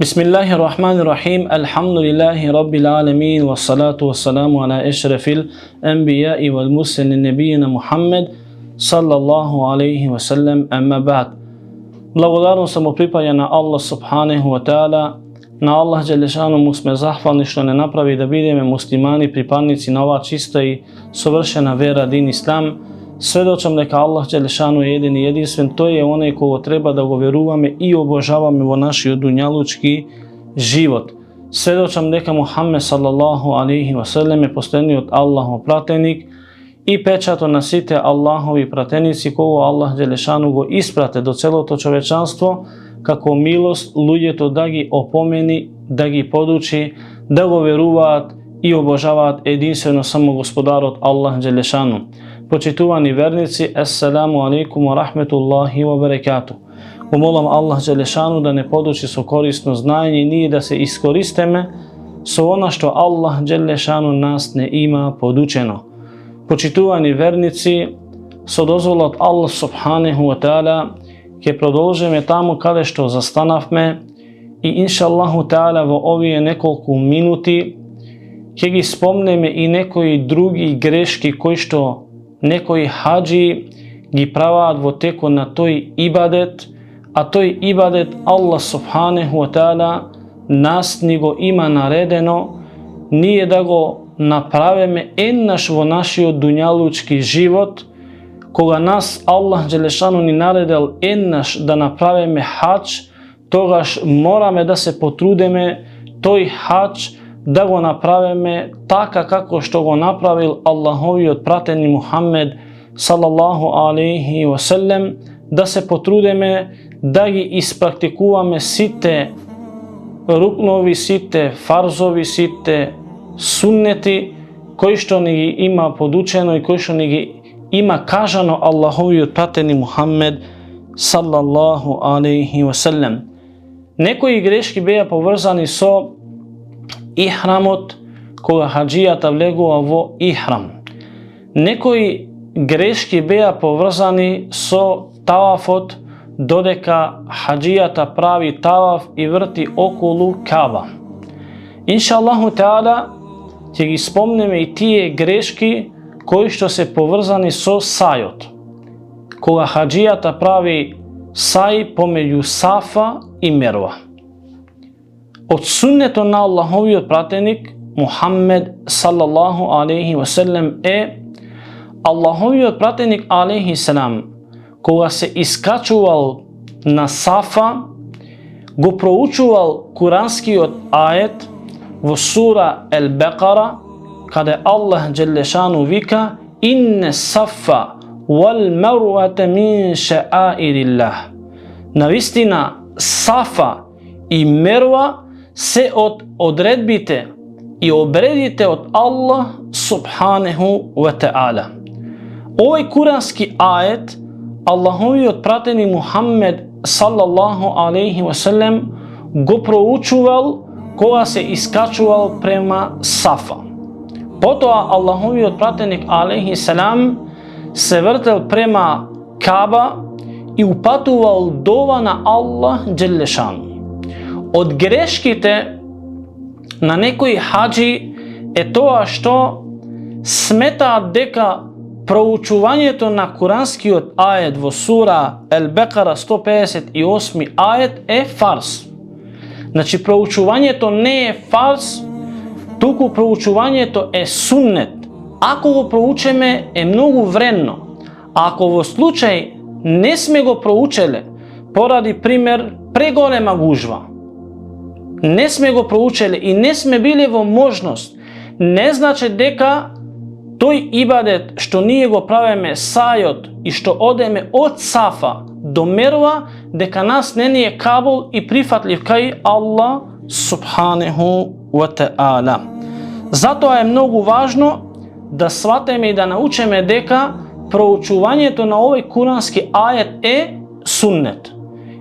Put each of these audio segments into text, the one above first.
Bismillahirrahmanirrahim. Alhamdulillahi rabbil alamin wassalatu wassalamu ala ashrafil anbiya'i wal mursalin nabiyina Muhammad sallallahu alaihi wasallam, amma ba'd. Благодарност му припаѓа на Allah subhanahu wa ta'ala. На Allah Đelešanu mu sme zahvalni što ne napravi da budeme muslimani, pripadnici na ova čista i savršena vera, din Islam. Svedočam neka Allah Đelešanu je jedini jedinstven, to je onaj kogo treba da go verujeme i obožavame vo naši dunjalučki život. Svedočam neka Muhammed sallallahu alaihi wasallam je posljednji od Allahov pratenik i pečato na site Allahovi pratenici kogo Allah Đelešanu go isprate do celo to čovečanstvo kako milost ludjeto da gi opomeni, da gi poduči, da go veruvat i obožavat jedinstveno samo gospodarot Allah Đelešanu. Počituvani vernici, assalamu alaikum wa rahmetullahi wa barakatuh. Umolam Allah Đelešanu da ne poduči so korisno znanje, nije da se iskoristeme so ono što Allah Đelešanu nas ne ima podučeno. Počituvani vernici, so dozvolat Allah subhanahu wa ta'ala ke prodolžeme tamo kada što zastanavme i inša Allahu ta'ala vo ovije nekoliko minuti ke gi spomneme i nekoji drugi greški koji što nekoji hađi gi pravat vo teko na toj ibadet, a toj ibadet Allah subhanahu wa ta'ala nas ni go ima naredeno, nije da go napraveme naš vo našio dunjalučki život, koga nas Allah Đelešanu ni naredel naš da napraveme hađ, togaž morame da se potrudeme toj hađ da go napraveme taka kako što go napravil Allahovi odprateni Muhammed sallallahu alaihi wasallam, da se potrudeme da gi ispraktikuvame site ruknovi, site farzovi, site sunneti koji što ni ima podučeno i koji što ni ima kažano Allahovi odprateni Muhammed sallallahu alaihi wasallam. Nekoji greški beja povrzani so ihramot koga hađijata vlegua vo ihram. Nekoji greški beja povrzani so tavafot dodeka hađijata pravi tavaf i vrti okolo Kaba. Inša Allahu ta'ala će gi spomneme i tije greški koji što se povrzani so sajot. Koga hađijata pravi saj pomeđu Safa i Merva. Od sunneto na Allahovi odpratenik Muhammed sallallahu alaihi wasallam Allahovi odpratenik alaihi salam koga se iskačuval na Safa go proučuval kuranski od ajet vo sura Al-Baqara kada je Allah Đelešanu vika inne safa wal marwata min ša'airillah. Navistina Safa i Merva se odredbite i obredite od Allah subhanahu wa ta'ala. Ovaj kuranski ajet Allahovi odprateni Muhammed sallallahu alaihi wasallam go proučuval koga se iskačuval prema Safa. Potom Allahovi odpratenik alaihi salam se vrtel prema Kaba i upatuval dova na Allah Đelešanu. Od greškite na nekoj hađi je to što smeta deka proučuvanjeto na kuranski od ajet vo sura Al-Baqara 158. ajet je fars. Znači proučuvanjeto ne je fars, tuku proučuvanjeto je sunnet. Ako go proučeme je mnogo vredno. Ako vo slučaj ne sme go proučele, poradi primjer pregolema gužva, ne sme go proučele i ne sme bili vo možnost, ne znači deka toj ibadet što nije go praveme sajot i što odeme od Safa do Merva, deka nas ne nije kabul i prifatljiv kaj Allah subhanahu wa ta'ala. Zato je mnogo važno da shvateme i da naučeme deka proučuvanjeto na ovaj kuranski ajet je sunnet.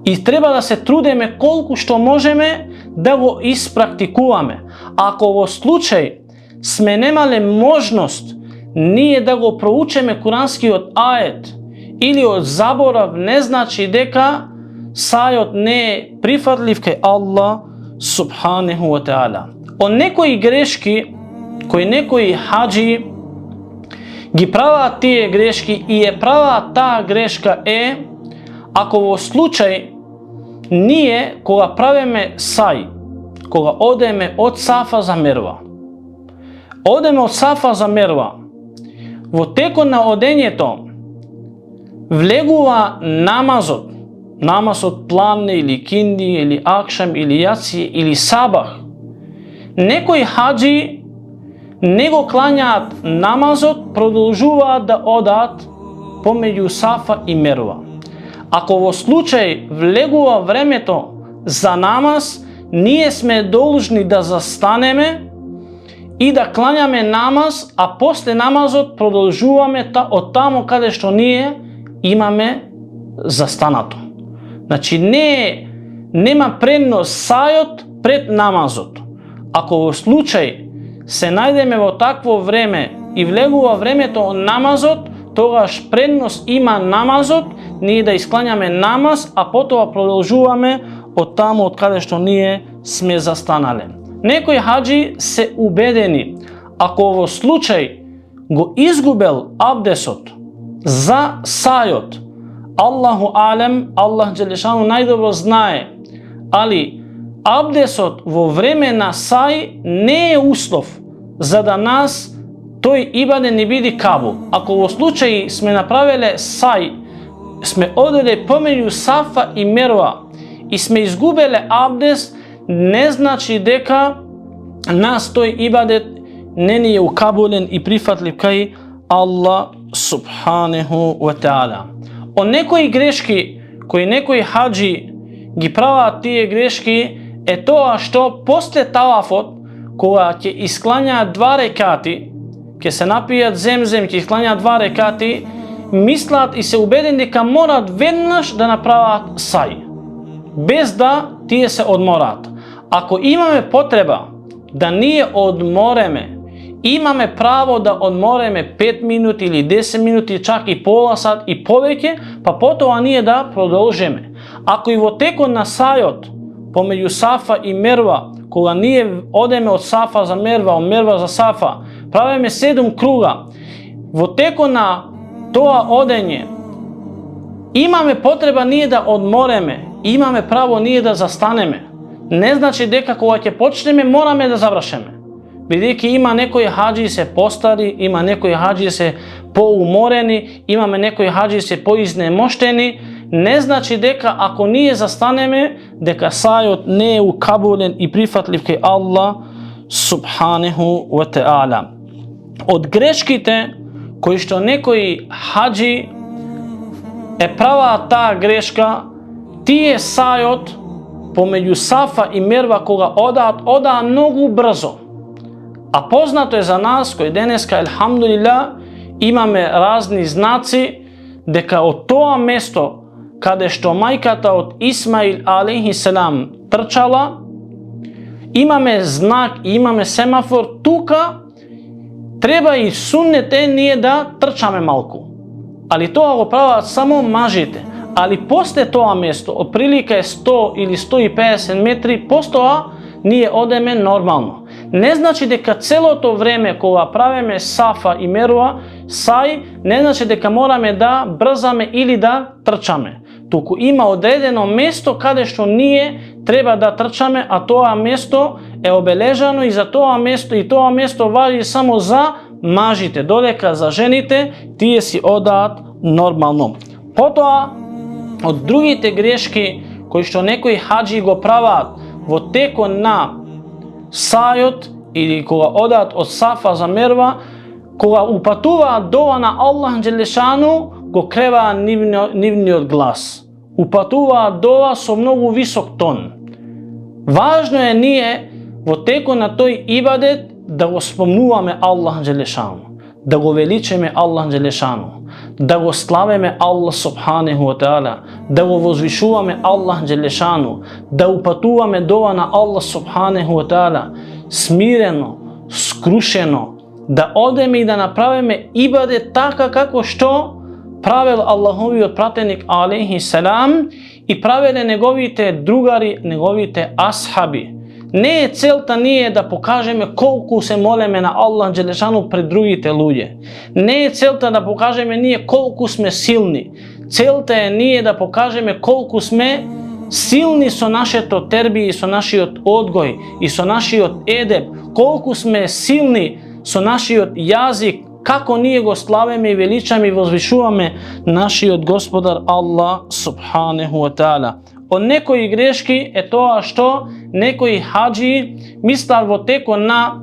I treba da se trudeme koliko što možeme da go ispraktikuvame. Ako ovo slučaj sme nemale možnost nije da go proučeme kuranski od ajet ili od zaborav, ne znači deka sajot ne je prihvatljiv kaj Allah subhanahu wa ta'ala. O nekoj greški koji nekoj hađi ги прават тие грешки и е права таа грешка е ако во случај ние кога правиме сај, кога одеме од Сафа за Мерва, одеме од Сафа за Мерва, во текот на одењето влегува намазот пламне или кинди или акшам или јаци или сабах. Некои хаджи не го клањаат намазот, продолжуваат да одат помеѓу Сафа и Мерва. Ако во случај влегува времето за намаз, ние сме должни да застанеме и да клањаме намаз, а после намазот продолжуваме од таму каде што ние имаме застанато. Значи нема предност сајот пред намазот. Ако во случај се најдеме во такво време и влегува времето од намазот, тогаш предност има намазот, ние да исклањаме намаз, а потоа продолжуваме од таму од каде што ние сме застанале. Некои хаджи се убедени, ако во случај го изгубел абдесот за сајот, Аллаху алем, Аллах Джелешану најдобро знае, али абдесот во време на сај не е услов за да нас тој ибаде не биде кабул. Ако во случај сме направиле сај, сме оделе помеѓу Сафа и Мерва и сме изгубеле абдес, не значи дека нас тој ибадет не ни е укабулен и прифатлив кај Аллах субханаху ва таала. О некои грешки кои некои хаджи ги прават тие грешки е тоа што после талафот, кога ќе исклањаат 2 рекати, ќе се напијат земзем, ќе исклањаат 2 рекати, мислат и се убедени дека морат веднаш да направат сај, без да тие се одмораат. Ако имаме потреба да ние одмореме, имаме право да одмореме 5 минути или 10 минути, чак и пола сат и повеќе, па потоа ние да продолжиме. Ако и во текот на сајот помеѓу Сафа и Мерва, кога ние одеме од Сафа за Мерва, од Мерва за Сафа, правиме 7 круга, во текот на тоа одење имаме потреба ние да одмореме, имаме право ние да застанеме. Не значи дека кога ќе почнеме мораме да завршиме. Бидејќи има некои хаджи се постари, има некои хаджи се поуморени, имаме некои хаджи се поизнемоштени, не значи дека ако ние застанеме, дека сајот не е укабулен и прифатлив кај Аллах субханаху ва таала. Од грешките кои што некои хаджи е праваат таа грешка, тие сајот помеѓу Сафа и Мерва кога одаат многу брзо. А познато е за нас кои денеска елхамдулилlah имаме разни знаци дека од тоа место каде што мајката од Исмаил алейхи селам трчала, имаме знак, имаме семафор, тука треба и суннет е ние да трчаме малку. Али тоа го прават само мажите. Али после тоа место, отприлика е 100 или 150 метри, постоа ние одеме нормално. Не значи дека целото време кога правиме Сафа и Мерва, сај, не значи дека мораме да брзаме или да трчаме. Туку има одредено место каде што ние треба да трчаме, а тоа место е обележано и за тоа место, и тоа место важи само за мажите, додека за жените тие си одаат нормално. Потоа, од другите грешки кои што некои хаджи го прават во текот на сајот или кога одаат од Сафа за Мерва, кога упатуваат дова на Аллах Джелешану, го креваат нивниот глас. Упатуваат дова со многу висок тон. Важно е ние во текот на тој ибадет да го спомнуваме Аллах Джелешану, да го величеме Аллах Джелешану, да го славиме Аллах субханаху ва таала, да го возвишуваме Аллах Джелешану, да упатуваме дова на Аллах субханаху ва таала, смирено, скрушено, да одеме и да направиме ибадет така како што правил Аллаховиот пратеник алейхи селам и правеле неговите другари, неговите асхаби. Не целта ние да покажеме колку се молеме на Аллах Джелешану пред другите луѓе. Не е целта да покажеме ние колку сме силни. Целта е ние да покажеме колку сме силни со нашето терби и со нашиот одгој и со нашиот едеб, колку сме силни со нашиот јазик, како ние го славиме и величаме и возвишуваме нашиот Господар Аллах субханеху ва таала. Од некои грешки е тоа што некои хаджи мислат во текот на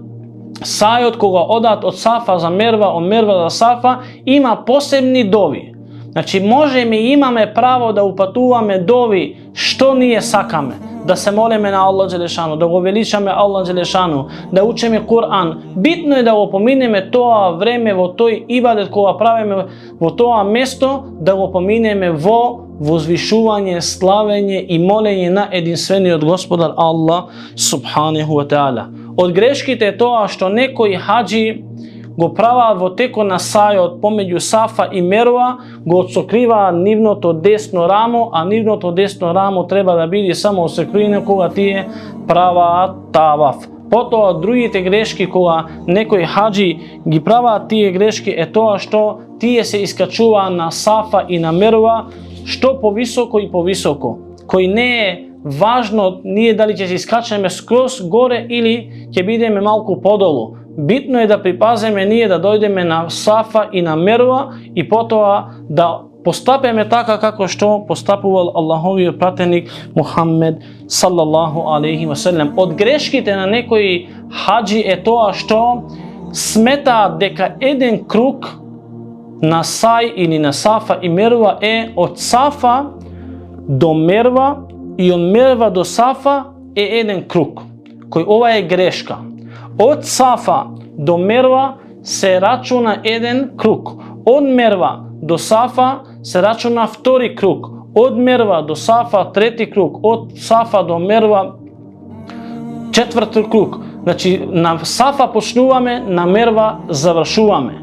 сајот кога одат од Сафа за Мерва, од Мерва за Сафа, има посебни дови. Значи можеме и имаме право да упатуваме дови што ние сакаме. Да се молиме на Аллах Джелешану, да го величаме Аллах Джелешану, да учиме Кур'ан. Битно е да го поминеме тоа време во тој ибадет кога правиме во тоа место, да го поминеме во возвишување, славење и молење на единствениот Господар Аллах субханеху ва таала. Од грешките е тоа што некои хаджи го праваат во текот на сајот помеѓу Сафа и Мерва, го отсокриваат нивното десно рамо, а нивното десно рамо треба да биде само осекривено кога тие праваат таваф. Потоа другите грешки кога некои хаджи ги праваат тие грешки е тоа што тие се искачуваат на Сафа и на Мерва што повисоко и повисоко, кој не е важно ние дали ќе се искачаме скроз горе или ќе бидеме малку подолу. Битно е да припаземе ние да дојдеме на Сафа и на Мерва и потоа да постапеме така како што постапувал Аллаховиот пратеник Мухаммед салаллаху алейхи ва селем. Од грешките на некои хаджи е тоа што сметаат дека еден круг на Сај или на Сафа и Мерва е од Сафа до Мерва и од Мерва до Сафа е еден круг, кој ова е грешка. Од Сафа до Мерва се рачуна еден круг. Од Мерва до Сафа се рачуна втори круг. Од Мерва до Сафа трети круг. Од Сафа до Мерва четврти круг. Значи на Сафа почнуваме, на Мерва завршуваме.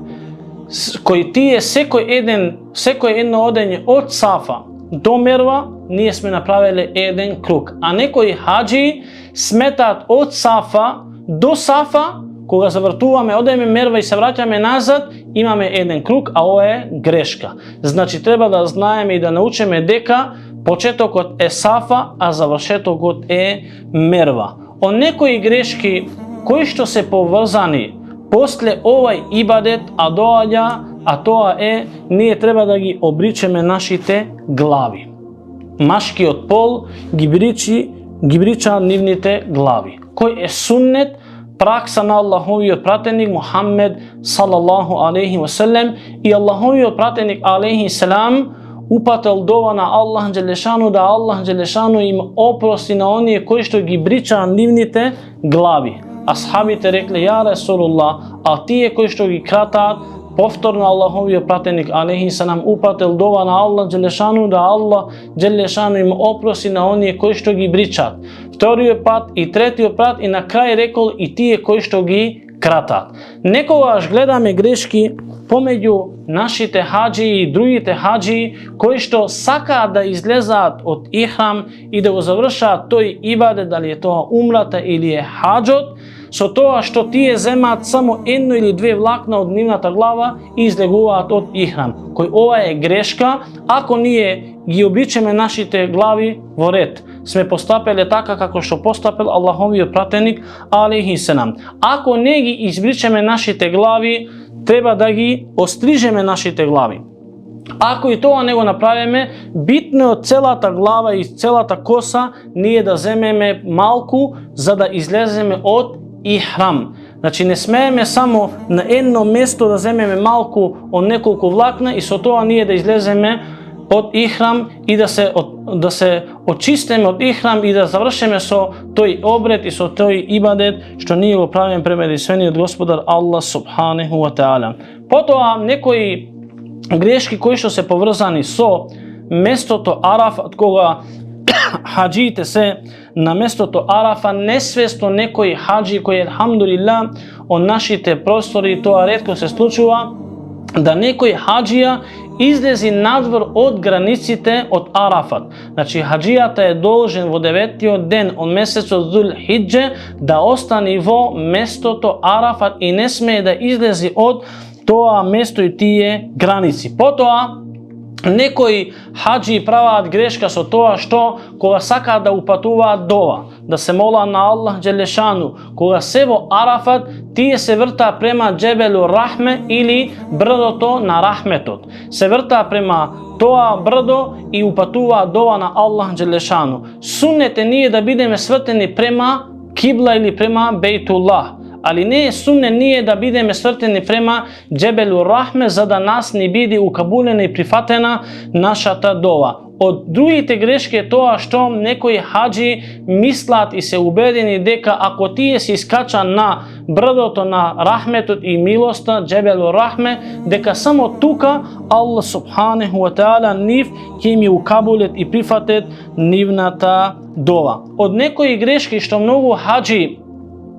Кој тие секој едно одење од Сафа до Мерва, ние сме направиле еден круг. А некои хаджи сметаат од Сафа до Сафа, кога завртуваме, одеме Мерва и се враќаме назад, имаме еден круг, а ова е грешка. Значи треба да знаеме и да научиме дека почетокот е Сафа, а завршетокот е Мерва. Од некои грешки кои што се поврзани после овај ибадет, а тоа е ние треба да ги обричеме нашите глави. Машкиот пол ги брича нивните глави. Кој е суннет, пракса на Аллаховиот пратеник Мухаммед салаллаху алейхи ва селем, и Аллаховиот пратеник алейхи селам упатил дова на Аллах Джелешану да Аллах Джелешану им опрости на оние кои што ги брича нивните глави. Асхабите рекле: ја Расулуллах, а тие кои што ги кратаат, повторно Аллаховиот пратеник алейхи селам упатил дова на Аллах Джелешану да Аллах Джелешану им опрости на оние кои што ги бричат. Вториот пат и третиот пат и на крај рекол и тие кои што ги кратат. Некогаш гледаме грешки помеѓу нашите хаджи и другите хаджи кои што сакаат да излезаат од ихрам и да го завршаат тој ибадет, дали е тоа умрата или е хаджот, со тоа што тие земаат само едно или две влакна од нивната глава и излегуваат од ихрам. Кој ова е грешка, ако ние ги обичаме нашите глави во ред, сме постапеле така како што постапел Аллаховиот пратеник алейхи селам. Ако не ги избричеме нашите глави, треба да ги острижеме нашите глави. Ако и тоа не го направиме, битно е од целата глава и целата коса ние да земеме малку за да излеземе од ихрам. Значи не смееме само на едно место да земеме малку од неколку влакна и со тоа ние да излеземе од ихрам и да се очистиме од ихрам и да завршиме со тој обред и со тој ибадет што ние го правиме пред единствениот Господар Аллах субханеху ва таала. Потоа некои грешки кои што се поврзани со местото Арафат, кога хаджиите се на местото Арафа, несвесно некои хаджи кои елхамдулилlah од нашите простори, тоа ретко се случува, да некој хаджија izlezi nadvor od granicite od Arafat. Znači, hađijata je dolžen vo 9. den od mjeseca Dhul Hidže da ostane vo mesto to Arafat i ne smije da izlezi od toa mesto i tije granici. Potom nekoj hađi pravat greška so toa što koga saka da upatuva dova, da se mola na Allah Đelešanu, koga se vo Arafat tije se vrta prema Džebelu Rahme ili brdo to na Rahmetot. Se vrta prema toa brdo i upatuva dova na Allah Đelešanu. Sunnete nije da bideme svrteni prema kibla ili prema Bejtullah. Ali ne sunne nije da bideme svrteni prema Džebelu Rahme, za da nas ne bidi ukabulena i prifatena naša ta dova. Od drugih te greške je to što nekoj hađi mislat i se ubedeni deka ako ti je si skača na brdoto na rahmetot i milosta Džebelu Rahme, deka samo tuka Allah subhanahu wa ta'ala niv kim je ukabulet i prifatet nivna ta dova. Od nekoj greški što mnogo hađi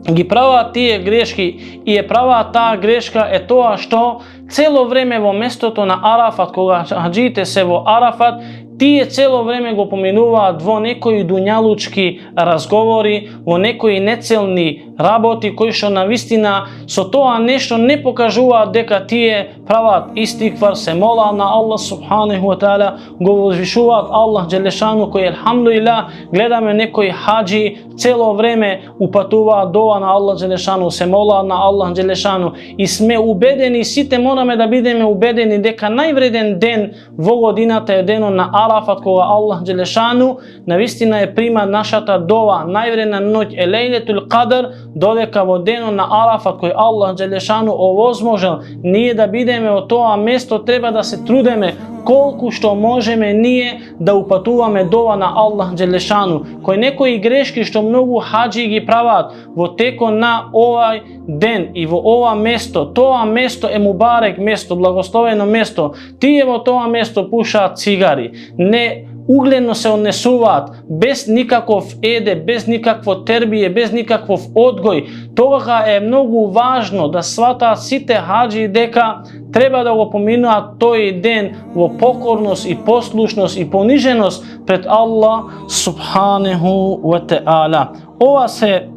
gi prava tije greški i je prava ta greška je to što celo vreme vo mesto to na Arafat, koga hađite se vo Arafat, tije celo vreme go pomenuva vo nekoji dunjalučki razgovori, vo nekoji necelni raboti koji što na vistina so toa nešto ne pokažuva deka tije pravat istikvar se mola na Allah subhanahu wa ta'ala, go uzvišuvat Allah Đelešanu koji alhamdulillah gledame nekoj hađi celo vreme upatuva dova na Allah Đelešanu, se mola na Allah Đelešanu i sme ubedeni, site morame da bideme ubedeni deka najvreden den vo godinata je deno na Arafat koga Allah Đelešanu na vistina je prima naša ta dova, najvredna noć je Lejletul Qadr, dodeka vo deno na Arafat koji Allah Đelešanu ovozmožel, nije da bideme o toa mesto, treba da se trudeme koliko što možeme nije da upatuvame dova na Allah Đelešanu. Koji nekoj greški što mnogo hađi gi pravat vo teko na ovaj den i vo ova mesto, toa mesto je mubarek mesto, blagosloveno mesto, ti je vo toa mesto puša cigari, ne ugledno se odnesuvat, bez nikakvog ede, bez nikakvo terbije, bez nikakvog odgoj. Toga je mnogo važno da svata site hađi deka treba da go pominua toj den vo pokornost i poslušnost i poniženost pred Allah subhanahu wa ta'ala. Ova se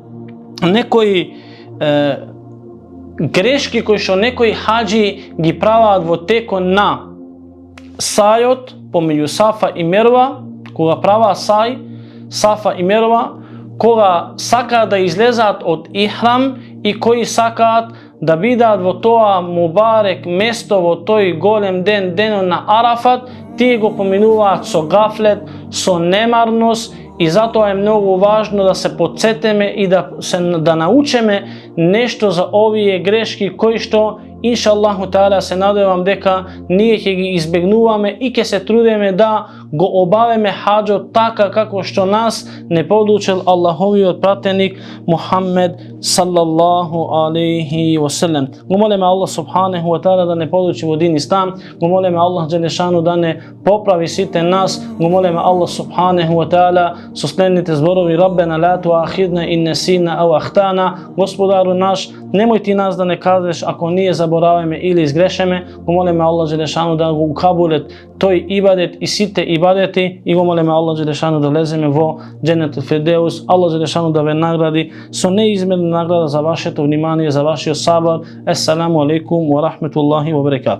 nekoji greški koji što nekoji hađi gi pravat vo teko na sajot pomeđu Safa i Merva, koga prava saj, Safa i Merva, koga saka da izlezat od ihram i koji sakat da bidat vo toa mubarek mesto vo toj golem den deno na Arafat, ti go pomenuvat so gaflet, so nemarnost i zato je mnogo važno da se podsjeteme i da naučeme nešto za ovije greški koji što inša Allahu ta'ala se nadavam deka nije ke gi izbegnuvame i ke se trudeme da go obaveme hađo taka kako što nas ne podučil Allahovi odpratenik Muhammed sallallahu alaihi wasallam. Go moleme Allah subhanahu wa ta'ala da ne poduči vo din Islam, go moleme Allah Đelešanu da ne popravi site nas, go moleme Allah subhanahu wa ta'ala soslenite zborovi Rabbena la tuahidna in nesina au ahtana, gospodaru naš, nemoj ti nas da ne kažeš ako nije zaboravime ili izgrešeme, go moleme Allah Đelešanu da go ukabulet toj ibadet i site ibadeti i go moleme Allah Đelešanu da lezeme vo Džennetul Firdeus, Allah Đelešanu da ve nagradi so neizmjerna nagrada za vaše to vнимание, za vaš sabar. Assalamu alaikum wa rahmetullahi wa barakatuh.